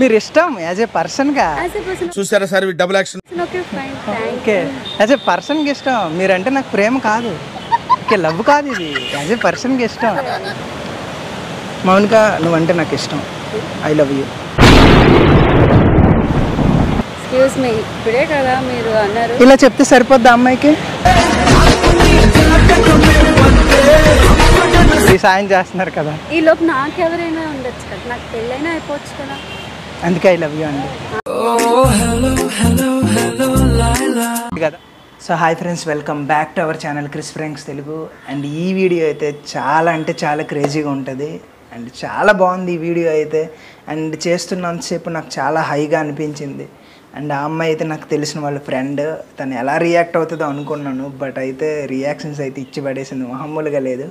మీరు ఇష్టం as a person గా చూసారా sir double action. Okay as a person కి ఇష్టం, మీరంటే నాకు ప్రేమ కాదు, ఓకే లవ్ కాదు, ఇది యాజ్ ఏ పర్సన్ కి ఇష్టం. మౌనిక నువ్వంటే నాకు ఇష్టం, I love you. Excuse me, ఇప్పుడే కదా మీరు అన్నారు. ఇలా చెప్తే సరిపోద్దా అమ్మాయికి? సాయం చేస్తున్నారు కదా, ఈ లోపు నాకెవరైనా ఉండొచ్చు కదా, నాకు పెళ్ళైనా అయిపోవచ్చు కదా, అందుకే ఐ లవ్ యూ అండి కదా. So hi friends, welcome back to our channel Chris Franks Telugu. And ఈ వీడియో అయితే చాలా అంటే చాలా క్రేజీగా ఉంటుంది అండ్ చాలా బాగుంది ఈ వీడియో అయితే. అండ్ చేస్తున్నంతసేపు నాకు చాలా హైగా అనిపించింది. అండ్ ఆ అమ్మాయి అయితే నాకు తెలిసిన వాళ్ళ ఫ్రెండ్, తను ఎలా రియాక్ట్ అవుతుందో అనుకున్నాను, బట్ అయితే రియాక్షన్స్ అయితే ఇచ్చి పడేసింది, మామూలుగా లేదు.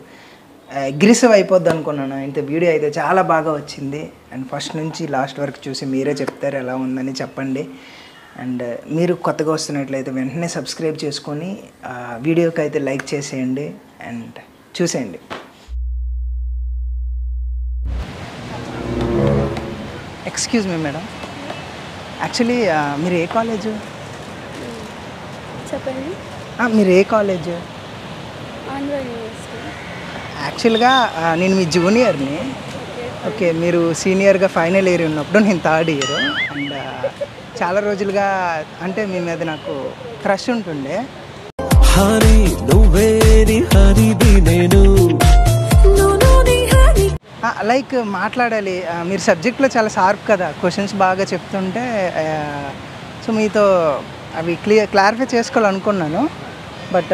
అగ్రెసివ్ అయిపోద్ది అనుకున్నాను. ఇంత వీడియో అయితే చాలా బాగా వచ్చింది. అండ్ ఫస్ట్ నుంచి లాస్ట్ వరకు చూసి మీరే చెప్తారు ఎలా ఉందని చెప్పండి. అండ్ మీరు కొత్తగా వస్తున్నట్లయితే వెంటనే సబ్స్క్రైబ్ చేసుకొని వీడియోకి అయితే లైక్ చేసేయండి అండ్ చూసేయండి. ఎక్స్క్యూజ్ మీ మేడం, యాక్చువల్లీ మీరు ఏ కాలేజు? చెప్పండి. మీరు ఏ కాలేజు? ఆంధ్ర యూనివర్సిటీ. యాక్చువల్గా నేను మీ జూనియర్ని. ఓకే, మీరు సీనియర్గా ఫైనల్ ఇయర్ ఉన్నప్పుడు నేను థర్డ్ ఇయర్. అండ్ చాలా రోజులుగా అంటే మీ మీద నాకు క్రష్ ఉంటుండే. లైక్ మాట్లాడాలి, మీరు సబ్జెక్ట్లో చాలా షార్ప్ కదా, క్వశ్చన్స్ బాగా చెప్తుంటే సో మీతో అవి క్లారిఫై చేసుకోవాలనుకున్నాను, బట్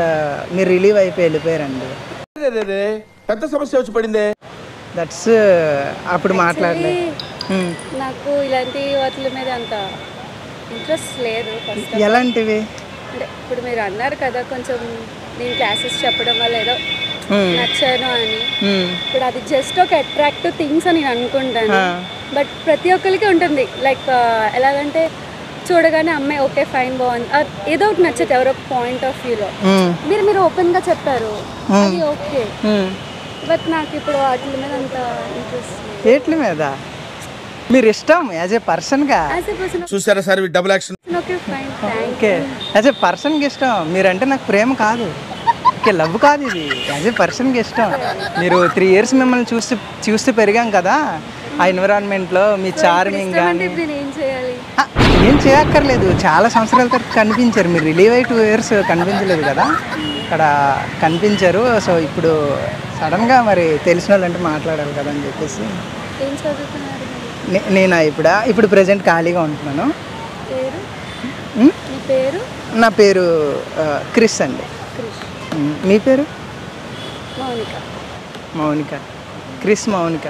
మీరు రిలీవ్ అయిపోయి వెళ్ళిపోయారండి. పెద్ద సమస్య వచ్చి పడిందే. దట్స్ అప్పుడు మాట్లాడలే. నాకు ఇలాంటి వాటి మీద అంత ఇంట్రెస్ట్ లేదు. ఎలాంటివి అంటే ఇప్పుడు మీరు అన్నారు కదా, కొంచెం నేను క్లాసెస్ చెప్పడం వల్ల ఏదో నచ్చాను అని. ఇప్పుడు అది జస్ట్ ఒక అట్రాక్టివ్ థింగ్స్ అని నేను అనుకుంటాను, బట్ ప్రతి ఒక్కరికి ఉంటుంది. లైక్ ఎలాగంటే చూడగానే అమ్మాయి ఓకే ఫైన్ బాగుంది, ఏదో ఒకటి నచ్చదు ఎవరో పాయింట్ ఆఫ్ వ్యూలో. మీరు ఓపెన్ గా చెప్పారు అది ఓకే, బట్ నాకు ఇప్పుడు వాటి మీద అంత ఇంట్రెస్ట్. ఏట్ల మీద మీరు ఇష్టం యాజ్ ఏ పర్సన్ గా? చూసారా sir double action. Okay as a person కి ఇష్టం, మీరంటే నాకు ప్రేమ కాదు, ఓకే లవ్ కాదు, ఇది యాజ్ ఏ పర్సన్ కి ఇష్టం. మీరు 3 years మిమ్మల్ని చూస్తూ పెరిగాం కదా, ఆ ఎన్విరాన్మెంట్లో మీ చార్మింగ్ కానీ ఏం చేయక్కర్లేదు. చాలా సంవత్సరాల తర్వాత కనిపించారు, మీరు రిలీవ్ అయ్యి 2 years కనిపించలేదు కదా, అక్కడ కనిపించారు. సో ఇప్పుడు సడన్గా మరి తెలిసిన వాళ్ళంటే మాట్లాడాలి కదా అని చెప్పేసి. నేను ఇప్పుడు ప్రెజెంట్ ఖాళీగా ఉంటున్నాను. నా పేరు క్రిస్ అండి. మీ పేరు? మౌనిక. క్రిస్ మౌనిక.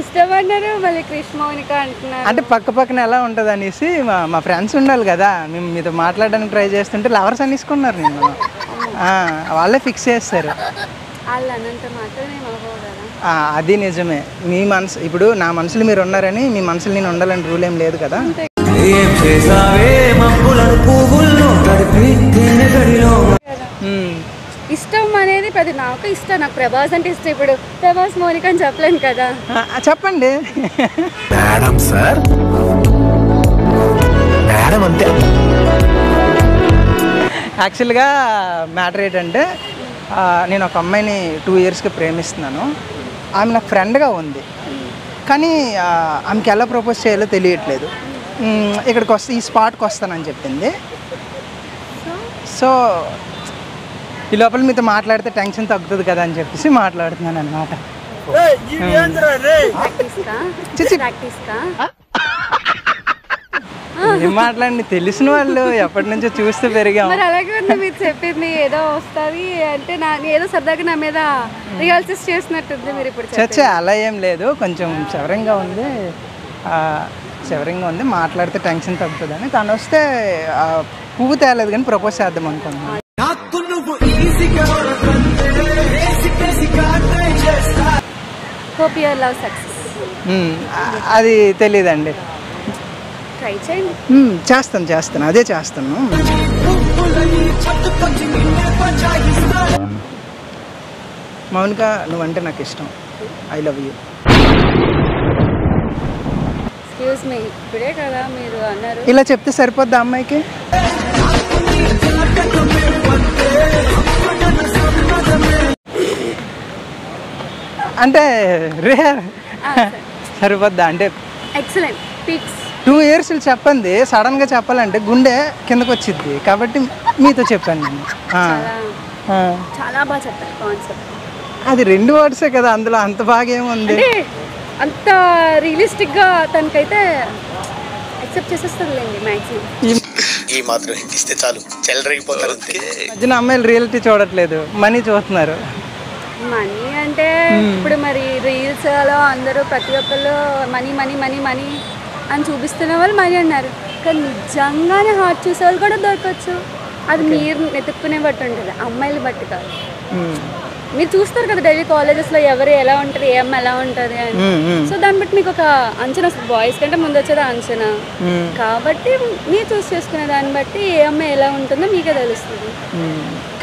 ఇష్టమన్నారు మళ్ళీ క్రిష్ మౌనిక అంటున్నారు. అంటే పక్క పక్కన ఎలా ఉంటుంది అనేసి మా ఫ్రెండ్స్ ఉండాలి కదా, మేము మీతో మాట్లాడడానికి ట్రై చేస్తుంటే లవర్స్ అనేసుకున్నారు. నేను వాళ్ళే ఫిక్స్ చేస్తారు. అది నిజమే. మీ మనసు ఇప్పుడు నా మనసులో మీరు ఉన్నారని మీ మనసులో నేను ఉండాలని రూల్ ఏం లేదు కదా. ఇష్టం అనేది ప్రతి నాకు ఇష్టం, నాకు ప్రభాస్ అంటే ఇష్టం. ఇప్పుడు ప్రభాస్ మౌనిక అని చెప్పలేను కదా. చెప్పండి మేడం. సార్ మేడం అంతే. యాక్చువల్గా మ్యాటర్ ఏంటంటే నేను ఒక అమ్మాయిని 2 yearsకి ప్రేమిస్తున్నాను. ఆమె నాకు ఫ్రెండ్గా ఉంది, కానీ ఆమెకి ఎలా ప్రపోజ్ చేయాలో తెలియట్లేదు. ఇక్కడికి వస్తే ఈ స్పాట్కి వస్తానని చెప్పింది. సో ఈ లోపల మీతో మాట్లాడితే టెన్షన్ తగ్గుతుంది కదా అని చెప్పేసి మాట్లాడుతున్నాను అనమాట. ఏం మాట్లాడి తెలిసిన వాళ్ళు ఎప్పటి నుంచో చూస్తూ పెరిగాము. అలాగే మీరు చెప్పింది ఏదో వస్తుంది అంటే ఏదో సరదాగా నా మీద రిహార్సల్స్ చేసినట్టుంది మీరు ఇప్పుడు. చచ్చే అలా ఏం లేదు, కొంచెం శవరంగా ఉంది, మాట్లాడితే టెన్షన్ తగ్గుతుందని. తను వస్తే పువ్వు తేలేదు కానీ ప్రపోజ్ చేద్దాం అనుకున్నాను. Hope your love success. అది తెలీదండి, ట్రై చేయండి. చేస్తాను, అదే చేస్తాను. మౌనిక నువ్వంటే నాకు ఇష్టం. I love you. Excuse me, ఇప్పుడే కదా మీరు అన్నారు. ఇలా చెప్తే సరిపోద్ది అమ్మాయికి? అంటే సరిపోద్దా అంటే? Excellent pics. 2 years చెప్పండి, సడన్గా చెప్పాలంటే గుండె కిందకు వచ్చింది కాబట్టి మీతో చెప్పాను నేను. చాలా బాగా చెప్పారు కాన్సెప్ట్. అది 2 words కదా, అందులో అంత బాగా ఏముంది? అంత రియలిస్టిక్గా తనకైతే యాక్సెప్ట్ చేసేస్తుందిలేండి మ్యాక్సిమం. ఈ మాత్రం ఇస్తే చాలు చెల్లరగిపోతారు. మధ్యన అమ్మాయిలు రియాలిటీ చూడట్లేదు, మనీ చూస్తున్నారు. మనీ అంటే ఇప్పుడు మరి రీల్స్లో అందరూ ప్రతి ఒక్కళ్ళు మనీ మనీ మనీ మనీ అని చూపిస్తున్న వాళ్ళు మనీ అన్నారు, కానీ నిజంగానే హార్ట్ చూసే వాళ్ళు కూడా దొరకచ్చు. అది మీరు వెతుక్కునే బట్టి ఉంటుంది, అమ్మాయిలు బట్టి కాదు. మీరు చూస్తారు కదా డైలీ కాలేజెస్లో ఎవరు ఎలా ఉంటుంది, ఏ అమ్మాయి ఎలా ఉంటుంది అని. సో దాన్ని బట్టి మీకు ఒక అంచనా వస్తుంది, బాయ్స్ కంటే ముందు వచ్చేది అంచనా. కాబట్టి మీరు చూస్ చేసుకునే దాన్ని బట్టి ఏ అమ్మాయి ఎలా ఉంటుందో మీకే తెలుస్తుంది.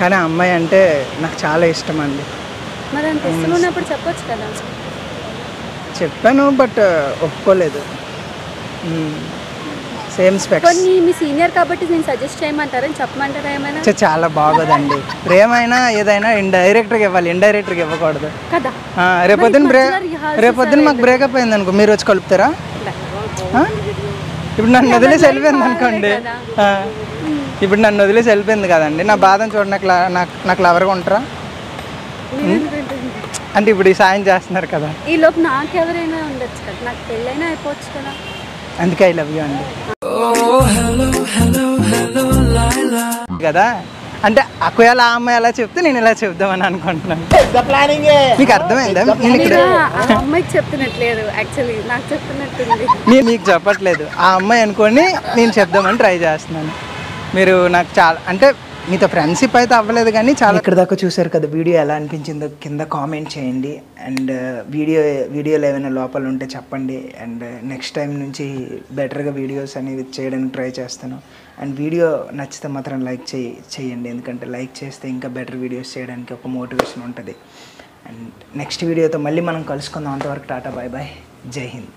కానీ అమ్మాయి అంటే నాకు చాలా ఇష్టం అండి. మరి అంత ఇష్టం ఉన్నప్పుడు చెప్పొచ్చు కదా. చెప్పాను బట్ ఒప్పుకోలేదు. Same specs. కొన్ని మీ సీనియర్ కాబట్టి నేను సజెస్ట్ చేయమంటారని చెప్పమంటారా ఏమైనా? చాలా బాగోదండి. ప్రేమైనా ఏదైనా ఇండైరెక్ట్గా ఇవ్వాలి, ఇండైరెక్ట్గా ఇవ్వకూడదు కదా. రేపొద్దున మాకు బ్రేకప్ అయింది అనుకో, మీరు వచ్చి కలుపుతారా? ఇప్పుడు నన్ను వదిలేసి వెళ్ళిపోయింది అనుకోండి, ఇప్పుడు నన్ను వదిలేసి వెళ్ళిపోయింది కదండి, నా బాధను చూడ నాకు లవర్గా ఉంటారా? అంటే ఇప్పుడు ఈ సాయం చేస్తున్నారు కదా, ఈ లోపు నాకెవరైనా ఉండొచ్చు కదా, నాకు పెళ్ళైనా అయిపోవచ్చు కదా. అందుకే ఐ లవ్ యూ అండి కదా. అంటే ఒకవేళ ఆ అమ్మాయి అలా చెప్తే నేను ఇలా చెప్దామని అనుకుంటున్నాను. మీకు అర్థమైందా? నేను ఇక్కడ అమ్మాయికి చెప్తున్నట్లేదు, యాక్చువల్లీ నాకు చెప్తున్నట్టుంది. నేను మీకు చెప్పట్లేదు, ఆ అమ్మాయి అనుకోని నేను చెప్దామని ట్రై చేస్తున్నాను. మీరు నాకు చాలా అంటే మీతో ఫ్రెండ్షిప్ అయితే అవ్వలేదు కానీ చాలా. ఇక్కడ దాకా చూసారు కదా, వీడియో ఎలా అనిపించిందో కింద కామెంట్ చేయండి. అండ్ వీడియోలో ఏమైనా లోపాలు ఉంటే చెప్పండి. అండ్ నెక్స్ట్ టైం నుంచి బెటర్గా వీడియోస్ అనేవి చేయడానికి ట్రై చేస్తాను. అండ్ వీడియో నచ్చితే మాత్రం లైక్ చేయండి, ఎందుకంటే లైక్ చేస్తే ఇంకా బెటర్ వీడియోస్ చేయడానికి ఒక మోటివేషన్ ఉంటుంది. అండ్ నెక్స్ట్ వీడియోతో మళ్ళీ మనం కలుసుకుందాం. అంతవరకు టాటా, బాయ్ బాయ్, జై హింద్.